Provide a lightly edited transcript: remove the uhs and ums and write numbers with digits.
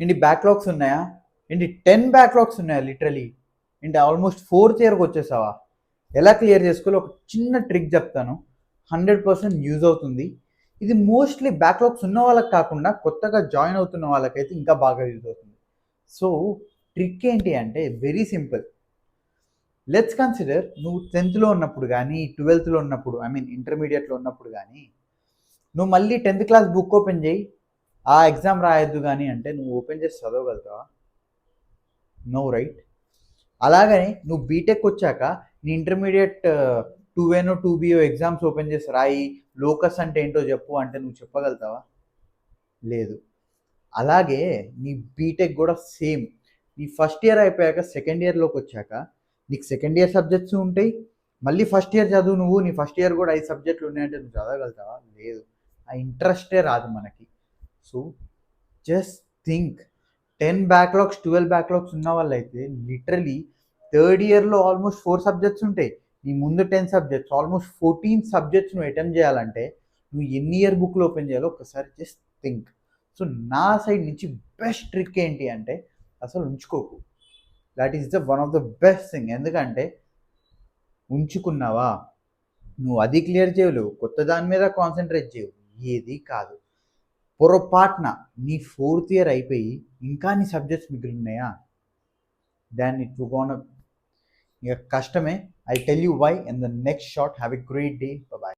ఏంటి బ్యాక్లాగ్స్ ఉన్నాయా? ఏంటి 10 బ్యాక్లాగ్స్ ఉన్నాయా లిటరలీ? ఏంటి ఆల్మోస్ట్ ఫోర్త్ ఇయర్కి వచ్చేసావా? ఎలా క్లియర్ చేసుకోవాలో ఒక చిన్న ట్రిక్ చెప్తాను. 100% యూజ్ అవుతుంది. ఇది మోస్ట్లీ బ్యాక్లాగ్స్ ఉన్న వాళ్ళకి కాకుండా కొత్తగా జాయిన్ అవుతున్న వాళ్ళకైతే ఇంకా బాగా యూజ్ అవుతుంది. సో ట్రిక్ ఏంటి అంటే వెరీ సింపుల్. లెట్స్ కన్సిడర్ నువ్వు 10th ఉన్నప్పుడు కానీ 12th ఉన్నప్పుడు ఇంటర్మీడియట్లో ఉన్నప్పుడు కానీ నువ్వు మళ్ళీ 10th క్లాస్ బుక్ ఓపెన్ చేయి, ఆ ఎగ్జామ్ రాయొద్దు కానీ అంటే నువ్వు ఓపెన్ చేసి చదవగలుగుతావా? No right. అలాగని నువ్వు బీటెక్ వచ్చాక నీ intermediate 2A 2B exams open చేసి రాయి, లోకస్ అంటే ఏంటో చెప్పు అంటే నువ్వు చెప్పగలుగుతావా? లేదు. అలాగే నీ బీటెక్ కూడా సేమ్. నీ ఫస్ట్ ఇయర్ అయిపోయాక సెకండ్ ఇయర్లోకి వచ్చాక నీకు సెకండ్ ఇయర్ సబ్జెక్ట్స్ ఉంటాయి. మళ్ళీ ఫస్ట్ ఇయర్ చదువు నువ్వు, నీ ఫస్ట్ ఇయర్ కూడా 5 సబ్జెక్టులు ఉన్నాయంటే నువ్వు చదవగలుగుతావా? లేదు. ఆ ఇంట్రెస్టే రాదు మనకి. So just think. 10 backlogs 12 backlogs ఉన్న వాళ్ళైతే లిటరలీ థర్డ్ ఇయర్లో ఆల్మోస్ట్ 4 సబ్జెక్ట్స్ ఉంటాయి. నీ ముందు 10 సబ్జెక్ట్స్ ఆల్మోస్ట్ 14 సబ్జెక్ట్స్ నువ్వు అటెంప్ట్ చేయాలంటే నువ్వు ఎన్ని ఇయర్ బుక్లు ఓపెన్ చేయాలో ఒకసారి జస్ట్ థింక్. సో నా సైడ్ నుంచి బెస్ట్ ట్రిక్ ఏంటి అంటే అసలు ఉంచుకోకు. That is the one of the best thing. ఎందుకంటే ఉంచుకున్నావా నువ్వు అది క్లియర్ చేయలేవు, కొత్త దాని మీద కాన్సన్ట్రేట్ చేయవు, ఏది కాదు. పొరపాటున నీ ఫోర్త్ ఇయర్ అయిపోయి ఇంకా నీ సబ్జెక్ట్స్ మిగిలి ఉన్నాయా, దాన్ని ఇట్ గోన్ ఇక కష్టమే. I tell you why in the next short. Have a great day. Bye.